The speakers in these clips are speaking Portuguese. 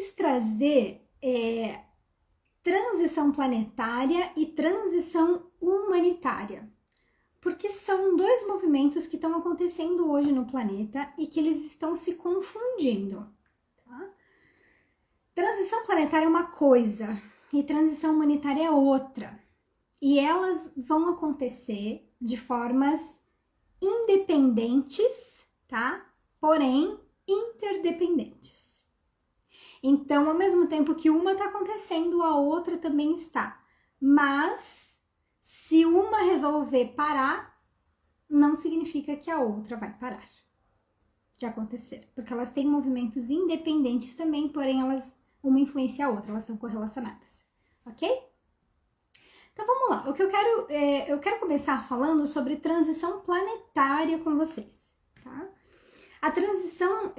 quis trazer transição planetária e transição humanitária, porque são dois movimentos que estão acontecendo hoje no planeta e que eles estão se confundindo, tá? Transição planetária é uma coisa e transição humanitária é outra, e elas vão acontecer de formas independentes, tá? Porém, interdependentes. Então, ao mesmo tempo que uma está acontecendo, a outra também está. Mas, se uma resolver parar, não significa que a outra vai parar de acontecer. Porque elas têm movimentos independentes também, porém, uma influencia a outra, elas estão correlacionadas. Ok? Então, vamos lá. O que eu quero começar falando sobre transição planetária com vocês, tá? A transição,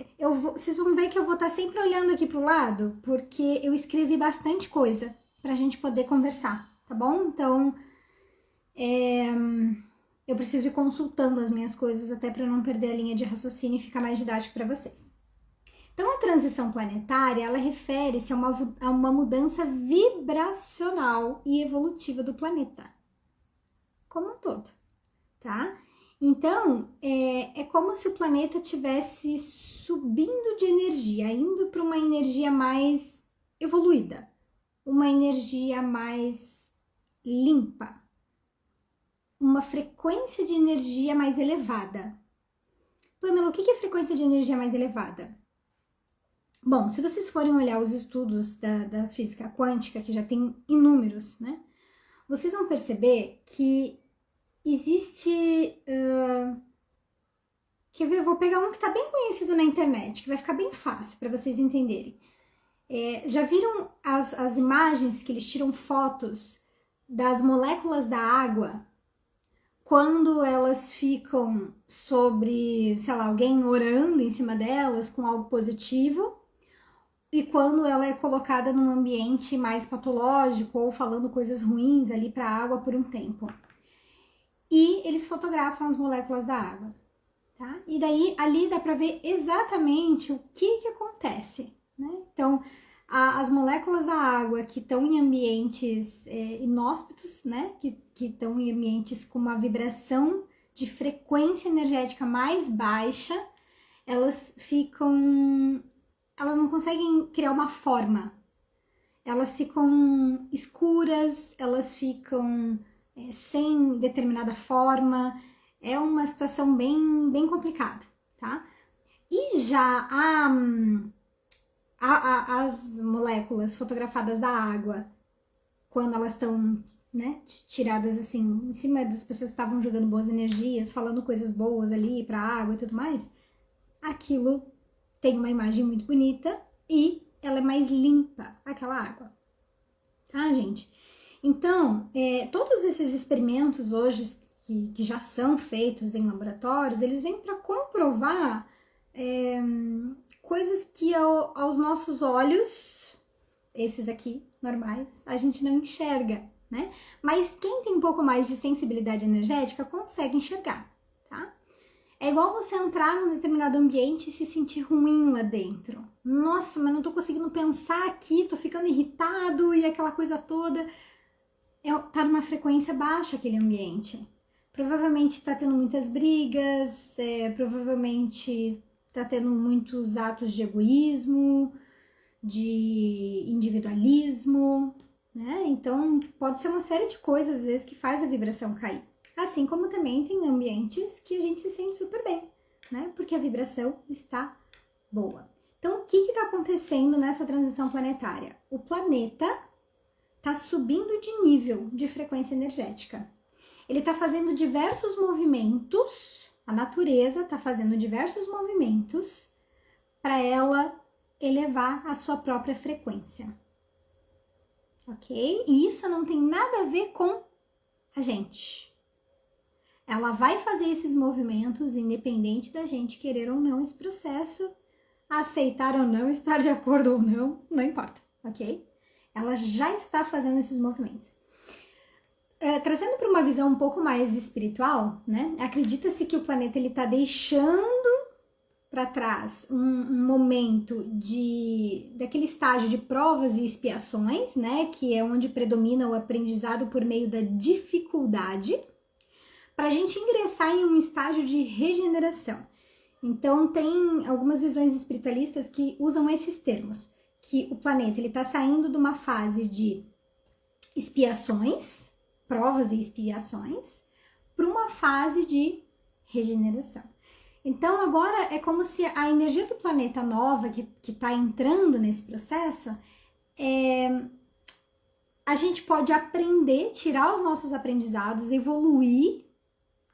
vocês vão ver que eu vou estar sempre olhando aqui pro lado, porque eu escrevi bastante coisa pra gente poder conversar, tá bom? Então, eu preciso ir consultando as minhas coisas até para não perder a linha de raciocínio e ficar mais didático para vocês. Então, a transição planetária, ela refere-se a uma mudança vibracional e evolutiva do planeta, como um todo, tá? Então, é como se o planeta estivesse subindo de energia, indo para uma energia mais evoluída, uma energia mais limpa, uma frequência de energia mais elevada. Pamela, o que é frequência de energia mais elevada? Bom, se vocês forem olhar os estudos da física quântica, que já tem inúmeros, né? Vocês vão perceber que existe... Quer ver? Eu vou pegar um que está bem conhecido na internet, que vai ficar bem fácil para vocês entenderem. Já viram as imagens que eles tiram fotos das moléculas da água quando elas ficam sobre, sei lá, alguém orando em cima delas com algo positivo e quando ela é colocada num ambiente mais patológico ou falando coisas ruins ali para a água por um tempo. E eles fotografam as moléculas da água, tá? E daí ali dá para ver exatamente o que acontece, né? Então, as moléculas da água que estão em ambientes inóspitos, né? Que estão em ambientes com uma vibração de frequência energética mais baixa, elas não conseguem criar uma forma. Elas ficam escuras, elas ficam sem determinada forma. É uma situação bem complicada, tá? E já as moléculas fotografadas da água, quando elas estão, né, tiradas assim, em cima das pessoas que estavam jogando boas energias, falando coisas boas ali pra água e tudo mais, aquilo tem uma imagem muito bonita e ela é mais limpa, aquela água. Tá, gente? Então, todos esses experimentos hoje que já são feitos em laboratórios, eles vêm para comprovar coisas que aos nossos olhos, esses aqui, normais, a gente não enxerga, né? Mas quem tem um pouco mais de sensibilidade energética consegue enxergar, tá? É igual você entrar num determinado ambiente e se sentir ruim lá dentro. Nossa, mas não tô conseguindo pensar aqui, tô ficando irritado e aquela coisa toda. Tá numa frequência baixa aquele ambiente. Provavelmente tá tendo muitas brigas, provavelmente tá tendo muitos atos de egoísmo, de individualismo, né? Então, pode ser uma série de coisas, às vezes, que faz a vibração cair. Assim como também tem ambientes que a gente se sente super bem, né? Porque a vibração está boa. Então, o que está acontecendo nessa transição planetária? O planeta está subindo de nível de frequência energética. Ele está fazendo diversos movimentos, a natureza está fazendo diversos movimentos para ela elevar a sua própria frequência. Ok? E isso não tem nada a ver com a gente. Ela vai fazer esses movimentos independente da gente querer ou não esse processo, aceitar ou não, estar de acordo ou não, não importa, ok? Ela já está fazendo esses movimentos. Trazendo para uma visão um pouco mais espiritual, né? Acredita-se que o planeta está deixando para trás um momento daquele estágio de provas e expiações, né, que é onde predomina o aprendizado por meio da dificuldade, para a gente ingressar em um estágio de regeneração. Então, tem algumas visões espiritualistas que usam esses termos, que o planeta está saindo de uma fase de expiações, provas e expiações, para uma fase de regeneração. Então, agora é como se a energia do planeta nova que está entrando nesse processo, a gente pode aprender, tirar os nossos aprendizados, evoluir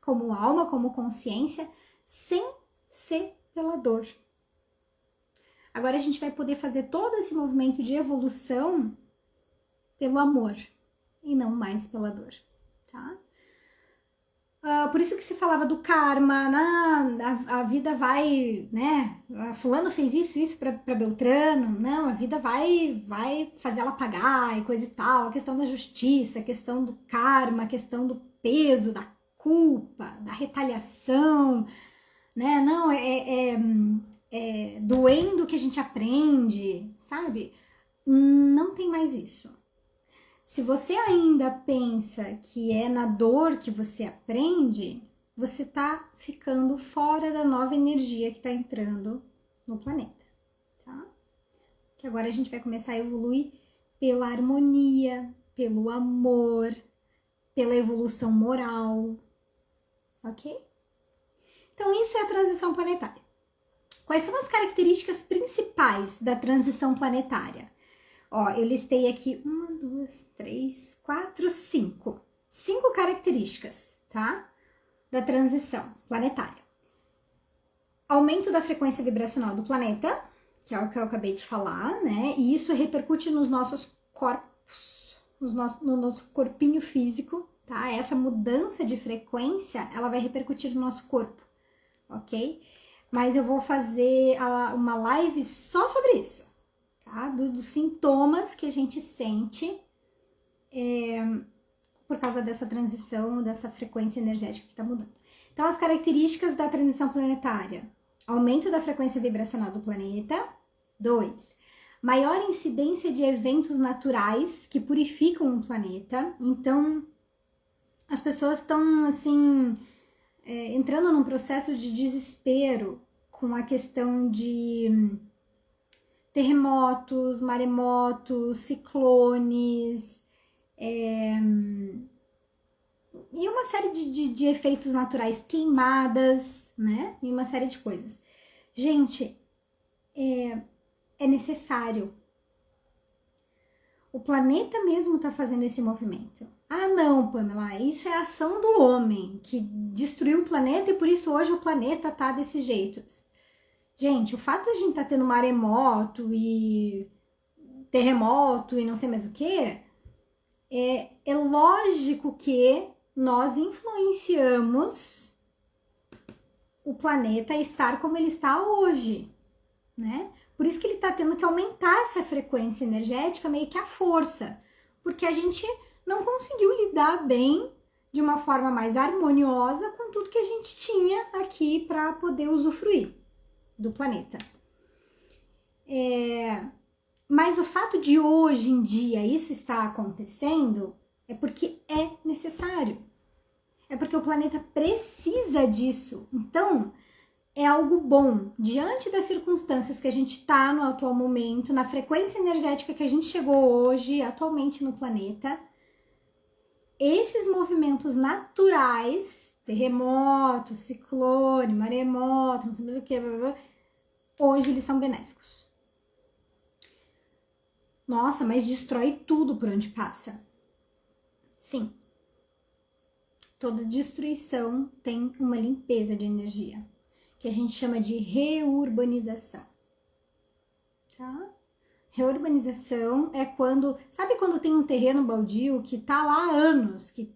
como alma, como consciência, sem ser pela dor. Agora a gente vai poder fazer todo esse movimento de evolução pelo amor e não mais pela dor, tá? Por isso que se falava do karma, a vida vai, né? Fulano fez isso para Beltrano, não, a vida vai fazer ela pagar e coisa e tal. A questão da justiça, a questão do karma, a questão do peso, da culpa, da retaliação, né? Não, é doendo que a gente aprende, sabe? Não tem mais isso. Se você ainda pensa que é na dor que você aprende, você tá ficando fora da nova energia que tá entrando no planeta, tá? Que agora a gente vai começar a evoluir pela harmonia, pelo amor, pela evolução moral, ok? Então, isso é a transição planetária. Quais são as características principais da transição planetária? Ó, eu listei aqui 1, 2, 3, 4, 5. 5 características, tá? Da transição planetária. Aumento da frequência vibracional do planeta, que é o que eu acabei de falar, né? E isso repercute nos nossos corpos, no nosso corpinho físico, tá? Essa mudança de frequência, ela vai repercutir no nosso corpo, ok? Mas eu vou fazer uma live só sobre isso. Tá? Dos sintomas que a gente sente por causa dessa transição, dessa frequência energética que está mudando. Então, as características da transição planetária: aumento da frequência vibracional do planeta. 2. Maior incidência de eventos naturais que purificam o planeta. Então, as pessoas estão, assim, entrando num processo de desespero com a questão de terremotos, maremotos, ciclones, e uma série de efeitos naturais, queimadas, né? E uma série de coisas. Gente, é necessário. O planeta mesmo tá fazendo esse movimento. Ah, não, Pamela, isso é a ação do homem que destruiu o planeta e por isso hoje o planeta tá desse jeito. Gente, o fato de a gente tá tendo maremoto e terremoto e não sei mais o que, é lógico que nós influenciamos o planeta a estar como ele está hoje, né? Por isso que ele tá tendo que aumentar essa frequência energética meio que à força, porque a gente não conseguiu lidar bem de uma forma mais harmoniosa com tudo que a gente tinha aqui para poder usufruir do planeta. Mas o fato de hoje em dia isso estar acontecendo é porque é necessário. É porque o planeta precisa disso. Então, é algo bom. Diante das circunstâncias que a gente está no atual momento, na frequência energética que a gente chegou hoje, atualmente no planeta, esses movimentos naturais, terremoto, ciclone, maremoto, não sei mais o que, hoje eles são benéficos. Nossa, mas destrói tudo por onde passa. Sim. Toda destruição tem uma limpeza de energia, que a gente chama de reurbanização. Tá? Reurbanização é quando... Sabe quando tem um terreno baldio que tá lá há anos, que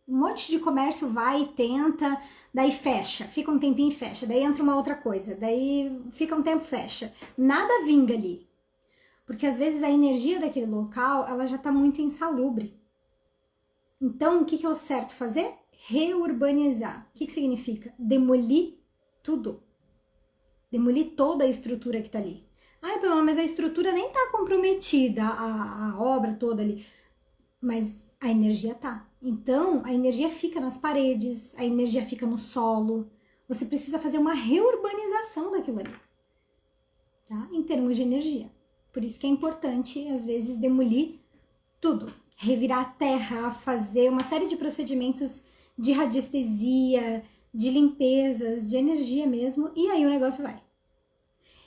um monte de comércio vai e tenta, daí fecha, fica um tempinho e fecha, daí entra uma outra coisa, daí fica um tempo e fecha. Nada vinga ali. Porque às vezes a energia daquele local, ela já tá muito insalubre. Então, o que é o certo fazer? Reurbanizar. O que significa? Demolir tudo. demolir toda a estrutura que tá ali. Ai, Pamela, mas a estrutura nem tá comprometida, a obra toda ali. Mas a energia tá. Então, a energia fica nas paredes, a energia fica no solo. Você precisa fazer uma reurbanização daquilo ali, tá? Em termos de energia. Por isso que é importante, às vezes, demolir tudo. Revirar a terra, fazer uma série de procedimentos de radiestesia, de limpezas, de energia mesmo, e aí o negócio vai.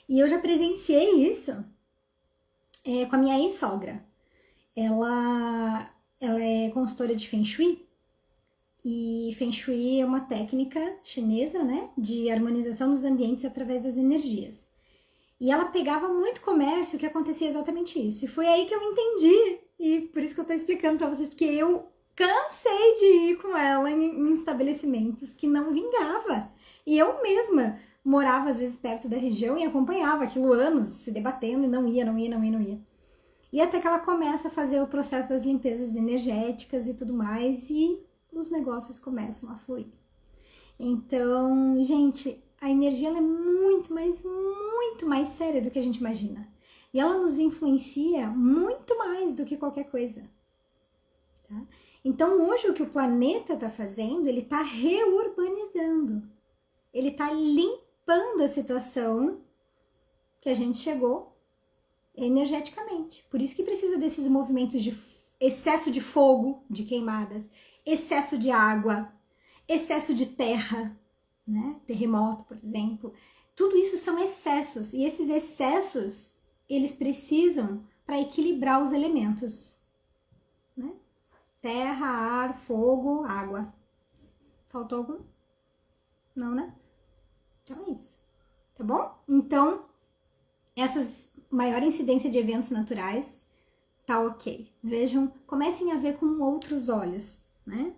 E eu já presenciei isso com a minha ex-sogra. Ela é consultora de Feng Shui, e Feng Shui é uma técnica chinesa, né, de harmonização dos ambientes através das energias. E ela pegava muito comércio que acontecia exatamente isso. E foi aí que eu entendi, e por isso que eu tô explicando pra vocês, porque eu cansei de ir com ela em estabelecimentos que não vingava. E eu mesma morava às vezes perto da região e acompanhava aquilo anos, se debatendo e não ia. E até que ela começa a fazer o processo das limpezas energéticas e tudo mais, e os negócios começam a fluir. Então, gente, a energia ela é muito mais séria do que a gente imagina. E ela nos influencia muito mais do que qualquer coisa. Tá? Então, hoje o que o planeta está fazendo, ele está reurbanizando. Ele está limpando a situação que a gente chegou energeticamente. Por isso que precisa desses movimentos de excesso de fogo, de queimadas, excesso de água, excesso de terra, né? Terremoto, por exemplo. Tudo isso são excessos. E esses excessos, eles precisam para equilibrar os elementos, né? Terra, ar, fogo, água. Faltou algum? Não, né? Então é isso. Tá bom? Então, essas maior incidência de eventos naturais, tá ok. Vejam, comecem a ver com outros olhos, né?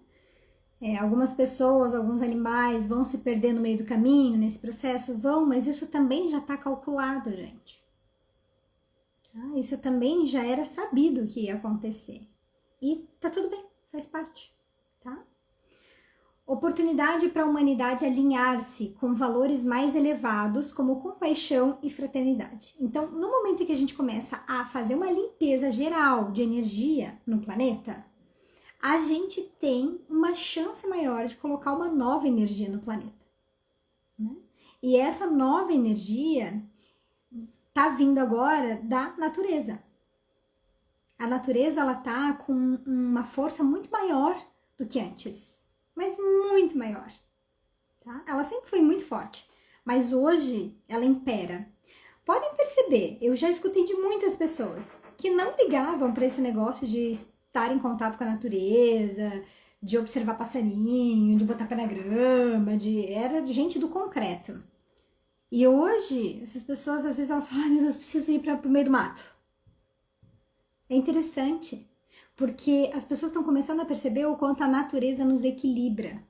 Algumas pessoas, alguns animais vão se perder no meio do caminho nesse processo? Vão, mas isso também já está calculado, gente. Tá? Isso também já era sabido que ia acontecer. E tá tudo bem, faz parte, tá? Oportunidade para a humanidade alinhar-se com valores mais elevados, como compaixão e fraternidade. Então, no momento em que a gente começa a fazer uma limpeza geral de energia no planeta, a gente tem uma chance maior de colocar uma nova energia no planeta, né? E essa nova energia tá vindo agora da natureza. A natureza, ela tá com uma força muito maior do que antes, mas muito maior, tá? Ela sempre foi muito forte, mas hoje ela impera. Podem perceber, eu já escutei de muitas pessoas que não ligavam para esse negócio de estar em contato com a natureza, de observar passarinho, de botar pé na grama, era gente do concreto. E hoje, essas pessoas, às vezes, elas falam, meu Deus, preciso ir para o meio do mato. É interessante, porque as pessoas estão começando a perceber o quanto a natureza nos equilibra.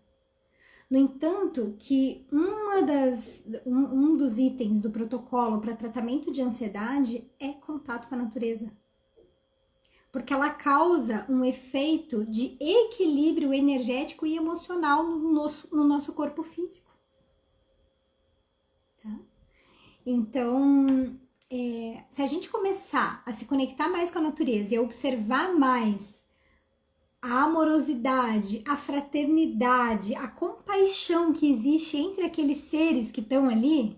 No entanto, que um dos itens do protocolo para tratamento de ansiedade é contato com a natureza. Porque ela causa um efeito de equilíbrio energético e emocional no nosso corpo físico. Tá? Então, se a gente começar a se conectar mais com a natureza e a observar mais a amorosidade, a fraternidade, a compaixão que existe entre aqueles seres que estão ali,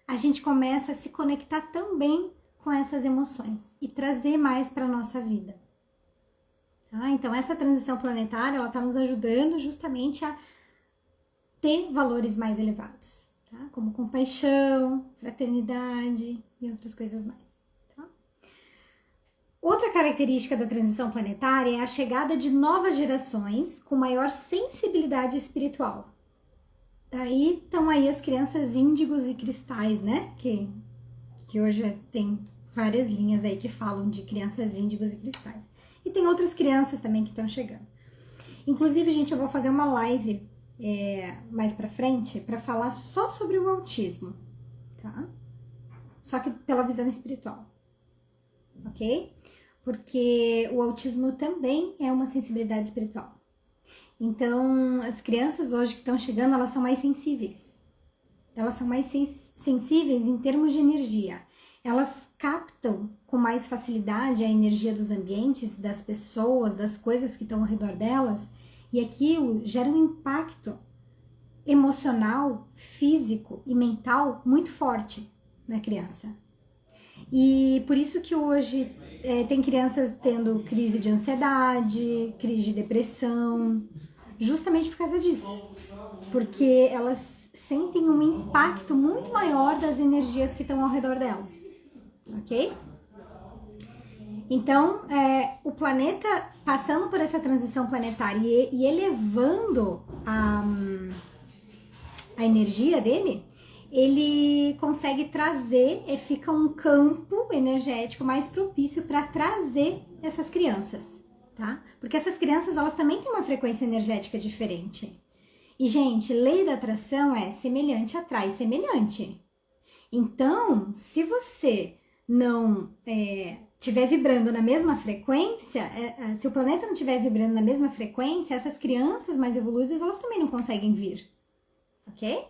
a gente começa a se conectar também com essas emoções e trazer mais para a nossa vida. Tá? Então, essa transição planetária, ela está nos ajudando justamente a ter valores mais elevados, tá? Como compaixão, fraternidade e outras coisas mais. Tá? Outra característica da transição planetária é a chegada de novas gerações com maior sensibilidade espiritual. Daí estão aí as crianças índigos e cristais, né? Que hoje tem várias linhas aí que falam de crianças índigos e cristais. E tem outras crianças também que estão chegando. Inclusive, gente, eu vou fazer uma live mais pra frente para falar só sobre o autismo, tá? Só que pela visão espiritual, ok? Porque o autismo também é uma sensibilidade espiritual. Então, as crianças hoje que estão chegando, elas são mais sensíveis, elas são mais sensíveis em termos de energia. Elas captam com mais facilidade a energia dos ambientes, das pessoas, das coisas que estão ao redor delas, e aquilo gera um impacto emocional, físico e mental muito forte na criança. E por isso que hoje tem crianças tendo crise de ansiedade, crise de depressão, justamente por causa disso. Porque elas sentem um impacto muito maior das energias que estão ao redor delas, ok? Então, o planeta passando por essa transição planetária e elevando a energia dele, ele consegue trazer, fica um campo energético mais propício para trazer essas crianças, tá? Porque essas crianças, elas também têm uma frequência energética diferente. E, gente, lei da atração é semelhante atrai semelhante. Então, se você não estiver vibrando na mesma frequência, se o planeta não estiver vibrando na mesma frequência, essas crianças mais evoluídas, elas também não conseguem vir, ok?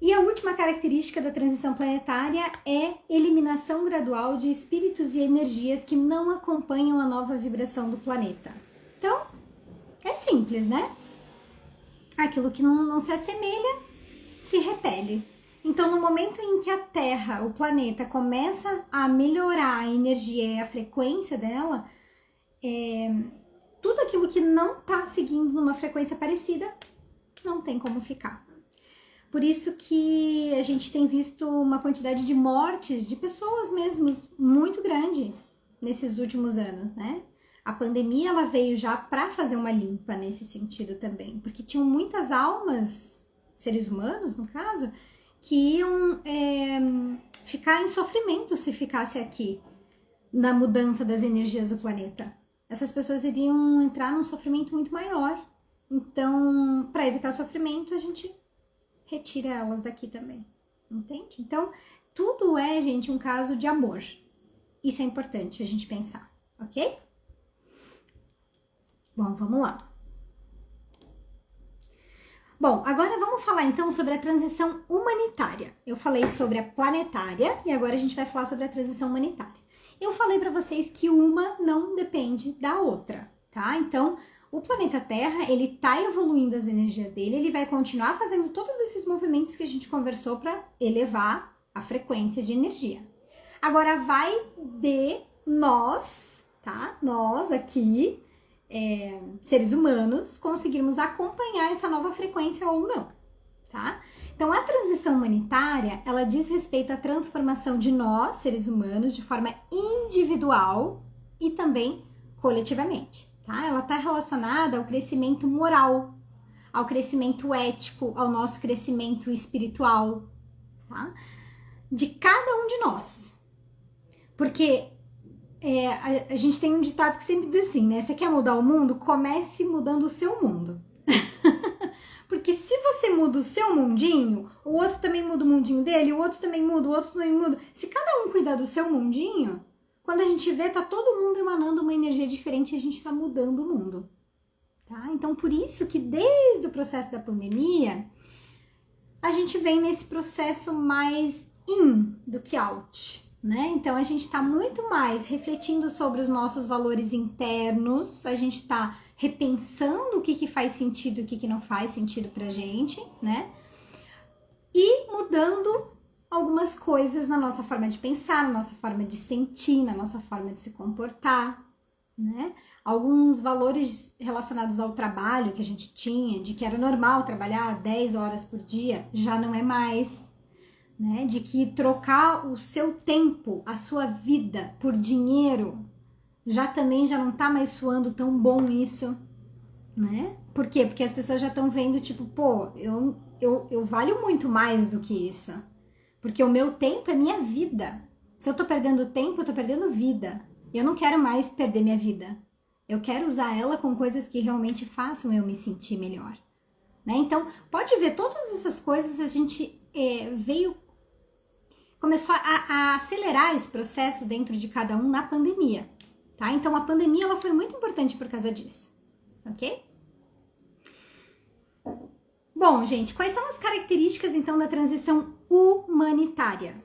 E a última característica da transição planetária é eliminação gradual de espíritos e energias que não acompanham a nova vibração do planeta. Então, é simples, né? Aquilo que não se assemelha, se repele. Então, no momento em que a Terra, o planeta, começa a melhorar a energia e a frequência dela, tudo aquilo que não está seguindo numa frequência parecida, não tem como ficar. Por isso que a gente tem visto uma quantidade de mortes de pessoas mesmo muito grande nesses últimos anos, né? A pandemia, ela veio já para fazer uma limpa nesse sentido também, porque tinham muitas almas, seres humanos no caso, que iam ficar em sofrimento se ficasse aqui na mudança das energias do planeta. Essas pessoas iriam entrar num sofrimento muito maior. Então, para evitar sofrimento, a gente retira elas daqui também, entende? Então, tudo é, gente, um caso de amor. Isso é importante a gente pensar, ok? Bom, vamos lá. Bom, agora vamos falar então sobre a transição humanitária. Eu falei sobre a planetária e agora a gente vai falar sobre a transição humanitária. Eu falei para vocês que uma não depende da outra, tá? Então, o planeta Terra, ele tá evoluindo as energias dele, ele vai continuar fazendo todos esses movimentos que a gente conversou para elevar a frequência de energia. Agora vai de nós, tá? Nós aqui, seres humanos, conseguirmos acompanhar essa nova frequência ou não, tá? Então, a transição humanitária, ela diz respeito à transformação de nós, seres humanos, de forma individual e também coletivamente. Tá? Ela está relacionada ao crescimento moral, ao crescimento ético, ao nosso crescimento espiritual, tá? De cada um de nós. Porque a gente tem um ditado que sempre diz assim, né? Você quer mudar o mundo? Comece mudando o seu mundo. Porque se você muda o seu mundinho, o outro também muda o mundinho dele, o outro também muda, o outro também muda. Se cada um cuidar do seu mundinho, quando a gente vê, tá todo mundo emanando uma energia diferente e a gente tá mudando o mundo, tá? Então, por isso que desde o processo da pandemia, a gente vem nesse processo mais in do que out, né? Então, a gente tá muito mais refletindo sobre os nossos valores internos, a gente tá repensando o que faz sentido e o que não faz sentido pra gente, né? E mudando algumas coisas na nossa forma de pensar, na nossa forma de sentir, na nossa forma de se comportar, né? Alguns valores relacionados ao trabalho que a gente tinha, de que era normal trabalhar 10 horas por dia, já não é mais, né? De que trocar o seu tempo, a sua vida por dinheiro, já não tá mais soando tão bom isso, né? Por quê? Porque as pessoas já estão vendo, tipo, pô, eu valho muito mais do que isso. Porque o meu tempo é minha vida. Se eu tô perdendo tempo, eu tô perdendo vida. Eu não quero mais perder minha vida. Eu quero usar ela com coisas que realmente façam eu me sentir melhor, né? Então, pode ver, todas essas coisas a gente começou a acelerar esse processo dentro de cada um na pandemia, tá? Então, a pandemia, ela foi muito importante por causa disso, ok? Bom, gente, quais são as características, então, da transição humanitária?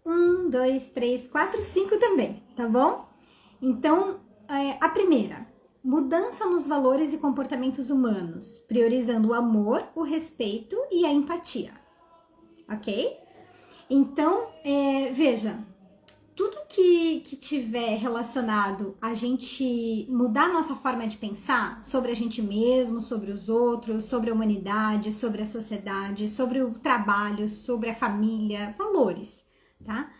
1, 2, 3, 4, 5 também, tá bom? Então, a primeira, mudança nos valores e comportamentos humanos, priorizando o amor, o respeito e a empatia, ok? Então, veja, tudo que tiver relacionado a gente mudar nossa forma de pensar sobre a gente mesmo, sobre os outros, sobre a humanidade, sobre a sociedade, sobre o trabalho, sobre a família, valores, tá?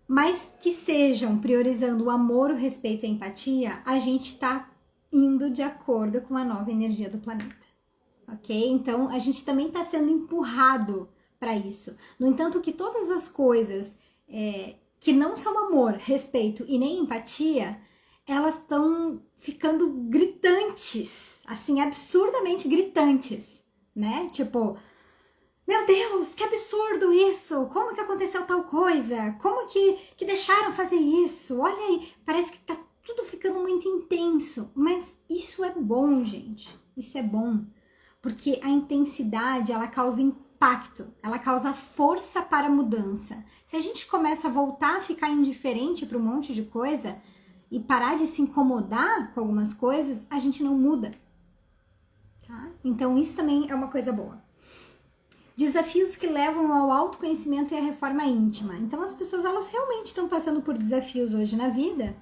Mas que sejam priorizando o amor, o respeito e a empatia, a gente tá indo de acordo com a nova energia do planeta, ok? Então, a gente também está sendo empurrado para isso. No entanto, que todas as coisas que não são amor, respeito e nem empatia, elas estão ficando gritantes, assim, absurdamente gritantes, né? Tipo, meu Deus, que absurdo isso! Como que aconteceu tal coisa? Como que deixaram fazer isso? Olha aí, parece que tá tudo ficando muito intenso. Mas isso é bom, gente. Isso é bom. Porque a intensidade, ela causa impacto, ela causa força para a mudança. Se a gente começa a voltar a ficar indiferente para um monte de coisa e parar de se incomodar com algumas coisas, a gente não muda, tá? Então isso também é uma coisa boa. Desafios que levam ao autoconhecimento e à reforma íntima. Então as pessoas, elas realmente estão passando por desafios hoje na vida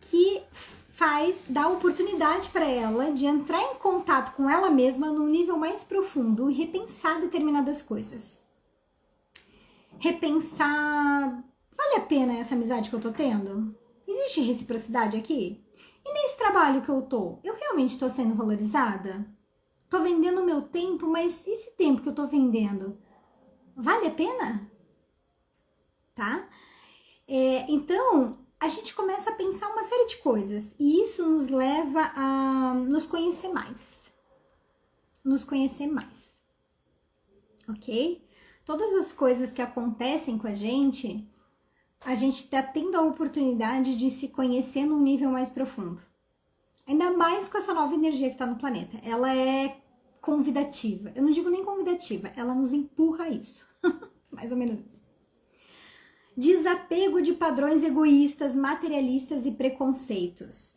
que dá oportunidade para ela de entrar em contato com ela mesma num nível mais profundo e repensar determinadas coisas. Repensar, vale a pena essa amizade que eu tô tendo? Existe reciprocidade aqui? E nesse trabalho que eu tô, eu realmente tô sendo valorizada? Tô vendendo meu tempo, mas esse tempo que eu tô vendendo, vale a pena? Tá? Então, a gente começa a pensar uma série de coisas e isso nos leva a nos conhecer mais. Nos conhecer mais. Ok? Todas as coisas que acontecem com a gente tá tendo a oportunidade de se conhecer num nível mais profundo. Ainda mais com essa nova energia que tá no planeta. Ela é convidativa. Eu não digo nem convidativa, ela nos empurra a isso. Mais ou menos isso. Desapego de padrões egoístas, materialistas e preconceitos.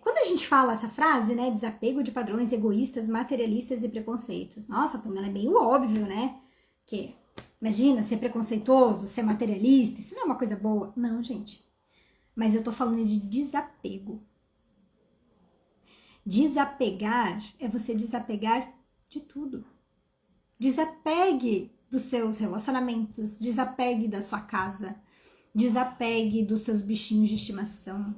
Quando a gente fala essa frase, né, desapego de padrões egoístas, materialistas e preconceitos, nossa, Pamela, é meio óbvio, né? Que, imagina, ser preconceituoso, ser materialista, isso não é uma coisa boa. Não, gente. Mas eu tô falando de desapego. Desapegar é você desapegar de tudo. Desapegue dos seus relacionamentos, desapegue da sua casa, desapegue dos seus bichinhos de estimação,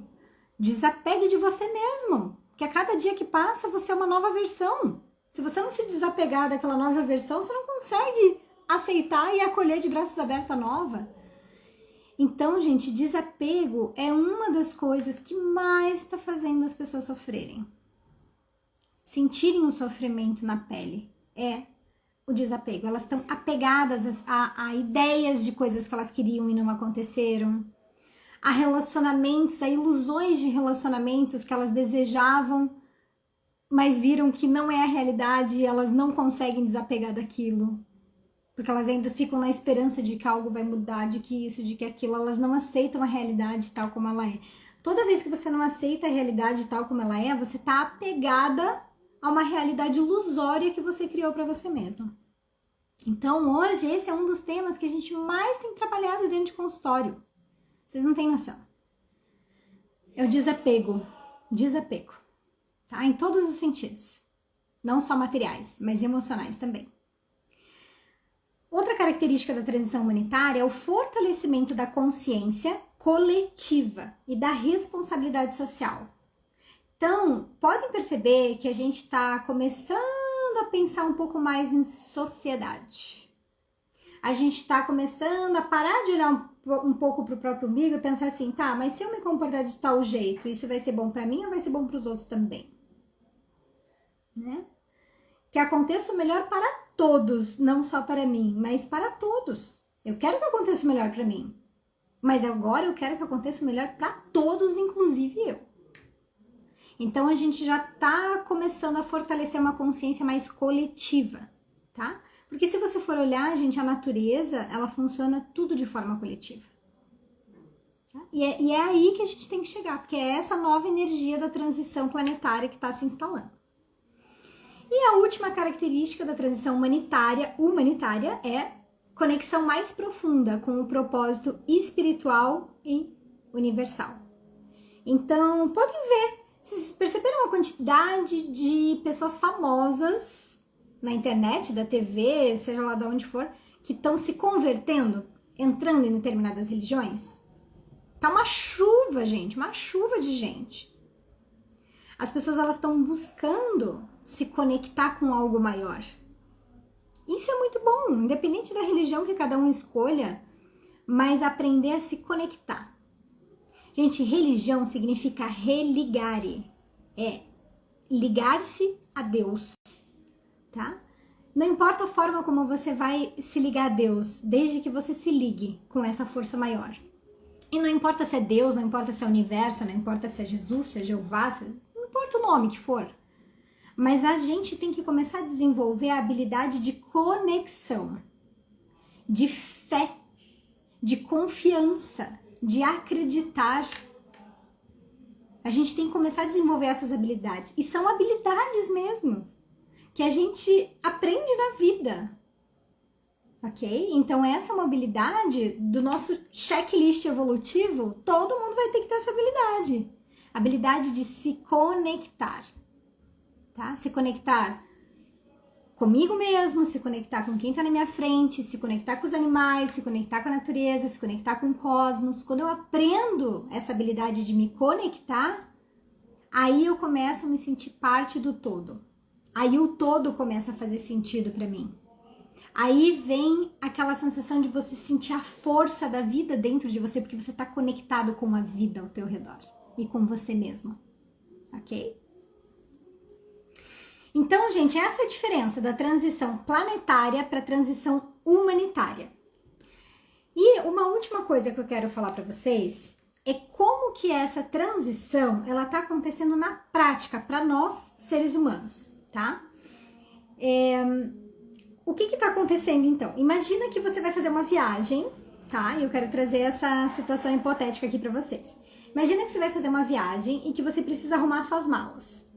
desapegue de você mesmo, porque a cada dia que passa você é uma nova versão. Se você não se desapegar daquela nova versão, você não consegue aceitar e acolher de braços abertos a nova. Então, gente, desapego é uma das coisas que mais está fazendo as pessoas sofrerem. Sentirem o sofrimento na pele é o desapego. Elas estão apegadas a ideias de coisas que elas queriam e não aconteceram, a relacionamentos, a ilusões de relacionamentos que elas desejavam, mas viram que não é a realidade e elas não conseguem desapegar daquilo, porque elas ainda ficam na esperança de que algo vai mudar, de que isso, de que aquilo. Elas não aceitam a realidade tal como ela é. Toda vez que você não aceita a realidade tal como ela é, você está apegada a uma realidade ilusória que você criou para você mesma. Então, hoje, esse é um dos temas que a gente mais tem trabalhado dentro de consultório. Vocês não têm noção. É o desapego. Desapego. Tá? Em todos os sentidos. Não só materiais, mas emocionais também. Outra característica da transição humanitária é o fortalecimento da consciência coletiva e da responsabilidade social. Então, podem perceber que a gente está começando a pensar um pouco mais em sociedade. A gente está começando a parar de olhar um pouco para o próprio umbigo e pensar assim, tá, mas se eu me comportar de tal jeito, isso vai ser bom para mim ou vai ser bom para os outros também? Né? Que aconteça o melhor para todos, não só para mim, mas para todos. Eu quero que aconteça o melhor para mim, mas agora eu quero que aconteça o melhor para todos, inclusive eu. Então a gente já tá começando a fortalecer uma consciência mais coletiva, tá? Porque se você for olhar, gente, a natureza, ela funciona tudo de forma coletiva. Tá? E é aí que a gente tem que chegar, porque é essa nova energia da transição planetária que está se instalando. E a última característica da transição humanitária é conexão mais profunda com o propósito espiritual e universal. Então, podem ver, vocês perceberam a quantidade de pessoas famosas na internet, da TV, seja lá de onde for, que estão se convertendo, entrando em determinadas religiões? Tá uma chuva, gente, uma chuva de gente. As pessoas, elas estão buscando se conectar com algo maior. Isso é muito bom, independente da religião que cada um escolha, mas aprender a se conectar. Gente, religião significa religare, é ligar-se a Deus, tá? Não importa a forma como você vai se ligar a Deus, desde que você se ligue com essa força maior. E não importa se é Deus, não importa se é o universo, não importa se é Jesus, se é Jeová, não importa o nome que for. Mas a gente tem que começar a desenvolver a habilidade de conexão, de fé, de confiança, de acreditar. A gente tem que começar a desenvolver essas habilidades. E são habilidades mesmo, que a gente aprende na vida. Ok? Então essa é uma habilidade do nosso checklist evolutivo, todo mundo vai ter que ter essa habilidade. Habilidade de se conectar. Tá? Se conectar comigo mesmo, se conectar com quem está na minha frente, se conectar com os animais, se conectar com a natureza, se conectar com o cosmos. Quando eu aprendo essa habilidade de me conectar, aí eu começo a me sentir parte do todo. Aí o todo começa a fazer sentido para mim. Aí vem aquela sensação de você sentir a força da vida dentro de você, porque você está conectado com a vida ao teu redor e com você mesmo, ok? Então, gente, essa é a diferença da transição planetária para a transição humanitária. E uma última coisa que eu quero falar para vocês é como que essa transição ela está acontecendo na prática para nós, seres humanos, tá? O que está acontecendo, então? Imagina que você vai fazer uma viagem, tá? E eu quero trazer essa situação hipotética aqui para vocês. Imagina que você vai fazer uma viagem e que você precisa arrumar suas malas.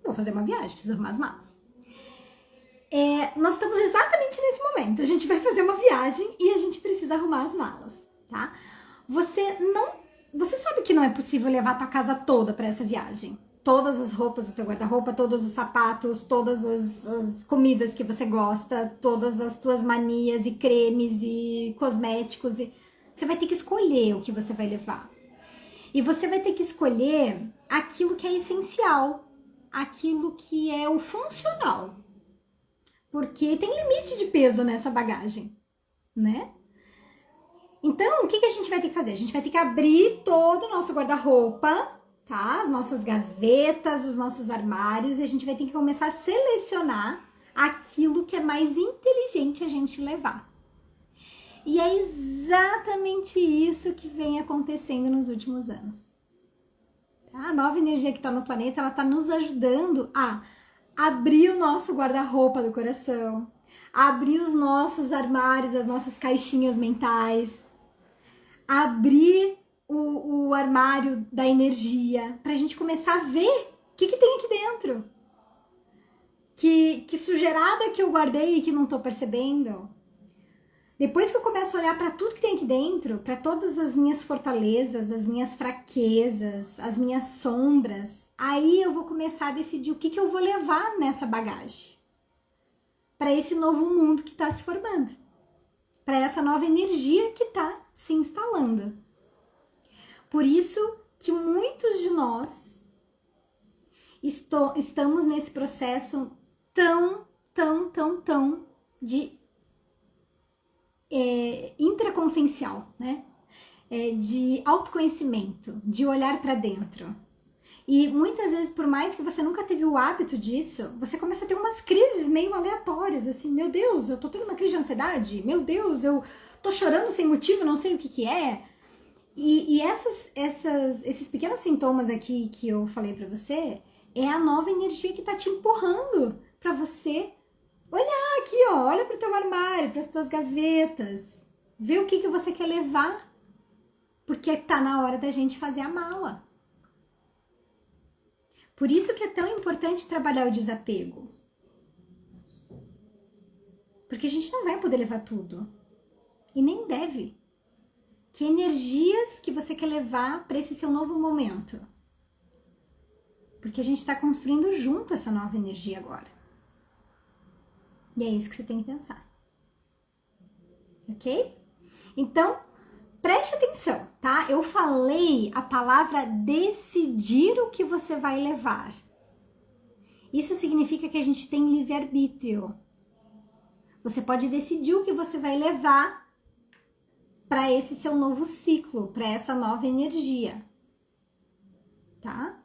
Vou fazer uma viagem, preciso arrumar as malas. Nós estamos exatamente nesse momento. A gente vai fazer uma viagem e a gente precisa arrumar as malas, tá? Você sabe que não é possível levar a tua casa toda para essa viagem. Todas as roupas do teu guarda-roupa, todos os sapatos, todas as comidas que você gosta, todas as tuas manias e cremes e cosméticos. Você vai ter que escolher o que você vai levar. E você vai ter que escolher aquilo que é essencial, aquilo que é o funcional. Porque tem limite de peso nessa bagagem, né? Então, o que a gente vai ter que fazer? A gente vai ter que abrir todo o nosso guarda-roupa, tá? As nossas gavetas, os nossos armários, e a gente vai ter que começar a selecionar aquilo que é mais inteligente a gente levar. E é exatamente isso que vem acontecendo nos últimos anos. Tá? A nova energia que está no planeta, ela está nos ajudando a abrir o nosso guarda-roupa do coração, abrir os nossos armários, as nossas caixinhas mentais, abrir o armário da energia, pra gente começar a ver o que tem aqui dentro. Que sujeirada que eu guardei e que não tô percebendo. Depois que eu começo a olhar para tudo que tem aqui dentro, para todas as minhas fortalezas, as minhas fraquezas, as minhas sombras, aí eu vou começar a decidir o que eu vou levar nessa bagagem. Para esse novo mundo que está se formando. Para essa nova energia que está se instalando. Por isso que muitos de nós estamos nesse processo tão de intraconsciencial, né? De autoconhecimento, de olhar para dentro. E muitas vezes, por mais que você nunca teve o hábito disso, você começa a ter umas crises meio aleatórias, assim, meu Deus, eu tô tendo uma crise de ansiedade, meu Deus, eu tô chorando sem motivo, não sei o que é. E esses pequenos sintomas aqui que eu falei pra você é a nova energia que tá te empurrando pra você olhar aqui, ó, olha pro teu armário, pras tuas gavetas, vê o que você quer levar, porque tá na hora da gente fazer a mala. Por isso que é tão importante trabalhar o desapego. Porque a gente não vai poder levar tudo. E nem deve. Que energias que você quer levar para esse seu novo momento? Porque a gente está construindo junto essa nova energia agora. E é isso que você tem que pensar. Ok? Então, preste atenção, tá? Eu falei a palavra decidir o que você vai levar. Isso significa que a gente tem livre-arbítrio. Você pode decidir o que você vai levar para esse seu novo ciclo, para essa nova energia, tá?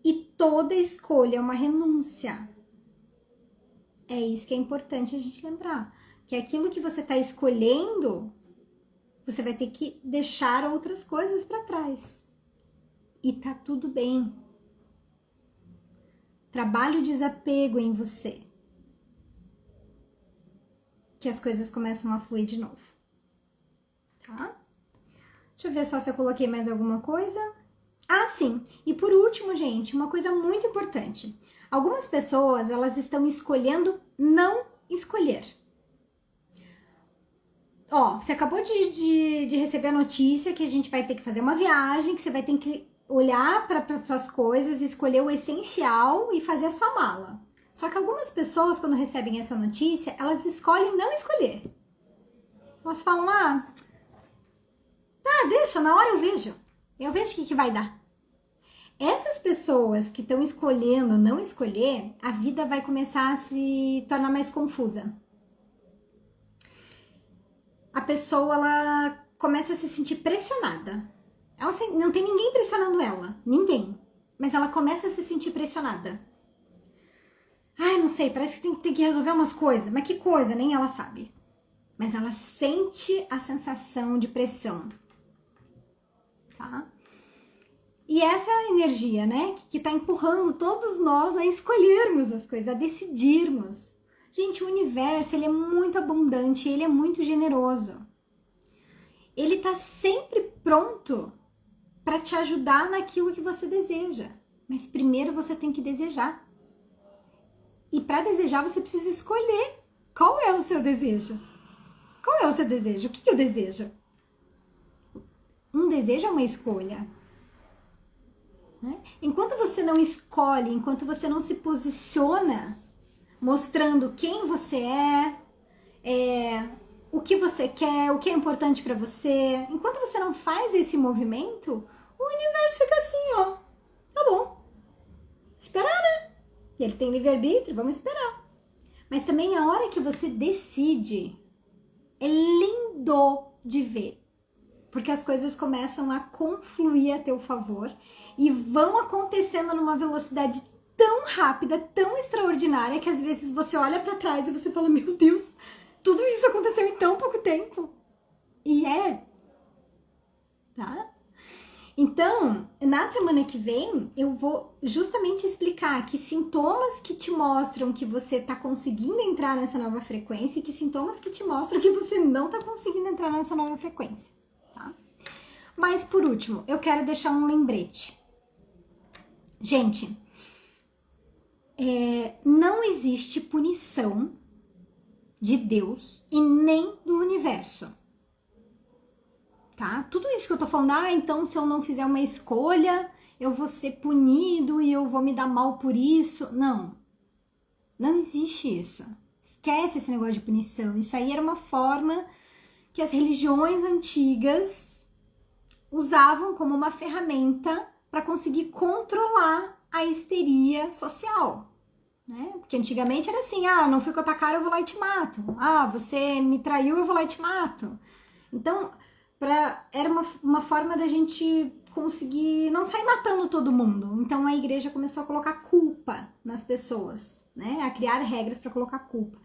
E toda escolha é uma renúncia. É isso que é importante a gente lembrar, que aquilo que você está escolhendo, você vai ter que deixar outras coisas para trás. E tá tudo bem. Trabalhe o desapego em você, que as coisas começam a fluir de novo. Tá? Deixa eu ver só se eu coloquei mais alguma coisa. Ah, sim. E por último, gente, uma coisa muito importante. Algumas pessoas, elas estão escolhendo não escolher. Ó, você acabou de receber a notícia que a gente vai ter que fazer uma viagem, que você vai ter que olhar para suas coisas, escolher o essencial e fazer a sua mala. Só que algumas pessoas, quando recebem essa notícia, elas escolhem não escolher. Elas falam, deixa, na hora eu vejo. Eu vejo o que vai dar. Essas pessoas que estão escolhendo não escolher, a vida vai começar a se tornar mais confusa. A pessoa, ela começa a se sentir pressionada. Ela não tem ninguém pressionando ela. Ninguém. Mas ela começa a se sentir pressionada. Ai, não sei, parece que tem que resolver umas coisas. Mas que coisa? Nem ela sabe. Mas ela sente a sensação de pressão. Tá? E essa é a energia, né? Que tá empurrando todos nós a escolhermos as coisas, a decidirmos. Gente, o universo, ele é muito abundante, ele é muito generoso. Ele tá sempre pronto para te ajudar naquilo que você deseja. Mas primeiro você tem que desejar. E para desejar, você precisa escolher qual é o seu desejo. Qual é o seu desejo? O que eu desejo? Um desejo é uma escolha. Né? Enquanto você não escolhe, enquanto você não se posiciona, mostrando quem você o que você quer, o que é importante para você, enquanto você não faz esse movimento, o universo fica assim, ó. Tá bom. Esperar, né? Ele tem livre-arbítrio, vamos esperar. Mas também a hora que você decide, é lindo de ver. Porque as coisas começam a confluir a teu favor e vão acontecendo numa velocidade tão rápida, tão extraordinária, que às vezes você olha pra trás e você fala, meu Deus, tudo isso aconteceu em tão pouco tempo. E tá? Então, na semana que vem, eu vou justamente explicar que sintomas que te mostram que você tá conseguindo entrar nessa nova frequência e que sintomas que te mostram que você não tá conseguindo entrar nessa nova frequência. Tá? Mas, por último, eu quero deixar um lembrete. Gente, não existe punição de Deus e nem do universo. Tá? Tudo isso que eu tô falando, então se eu não fizer uma escolha, eu vou ser punido e eu vou me dar mal por isso. Não. Não existe isso. Esquece esse negócio de punição. Isso aí era uma forma que as religiões antigas usavam como uma ferramenta para conseguir controlar a histeria social, né? Porque antigamente era assim, não fui com a tua cara, eu vou lá e te mato. Você me traiu, eu vou lá e te mato. Então, era uma forma da gente conseguir não sair matando todo mundo. Então, a igreja começou a colocar culpa nas pessoas, né? A criar regras para colocar culpa.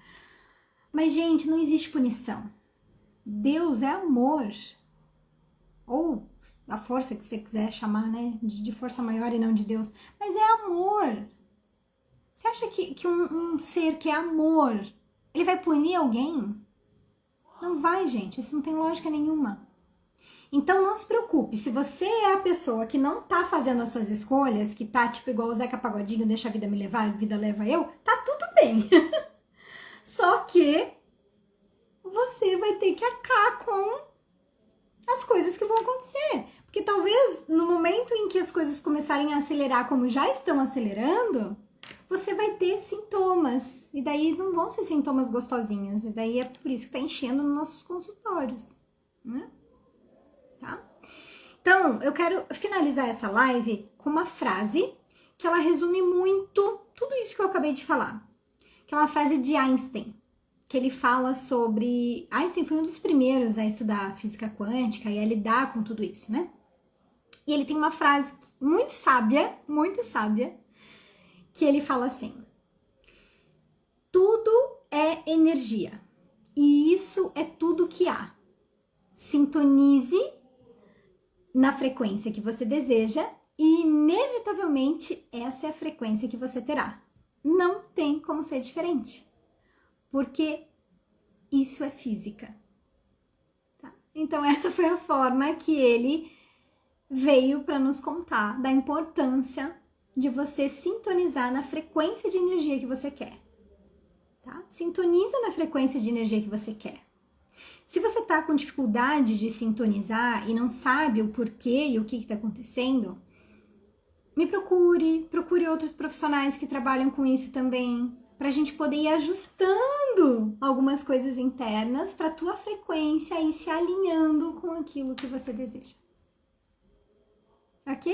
Mas, gente, não existe punição. Deus é amor. ou a força que você quiser chamar, né, de força maior e não de Deus, mas é amor. Você acha que um ser que é amor, ele vai punir alguém? Não vai, gente, isso não tem lógica nenhuma. Então não se preocupe, se você é a pessoa que não tá fazendo as suas escolhas, que tá tipo igual o Zeca Pagodinho, deixa a vida me levar, a vida leva eu, tá tudo bem. Só que você vai ter que arcar com as coisas que vão acontecer. Porque talvez no momento em que as coisas começarem a acelerar como já estão acelerando, você vai ter sintomas. E daí não vão ser sintomas gostosinhos. E daí é por isso que tá enchendo nos nossos consultórios, né? Tá? Então, eu quero finalizar essa live com uma frase que ela resume muito tudo isso que eu acabei de falar. Que é uma frase de Einstein, que ele fala sobre... Einstein foi um dos primeiros a estudar física quântica e a lidar com tudo isso, né? E ele tem uma frase muito sábia, que ele fala assim: tudo é energia e isso é tudo que há. Sintonize na frequência que você deseja e inevitavelmente essa é a frequência que você terá. Não tem como ser diferente, porque isso é física. Tá? Então essa foi a forma que ele veio para nos contar da importância de você sintonizar na frequência de energia que você quer. Tá? Sintoniza na frequência de energia que você quer. Se você está com dificuldade de sintonizar e não sabe o porquê e o que está acontecendo, me procure outros profissionais que trabalham com isso também, para a gente poder ir ajustando algumas coisas internas para a tua frequência e se alinhando com aquilo que você deseja. Ok?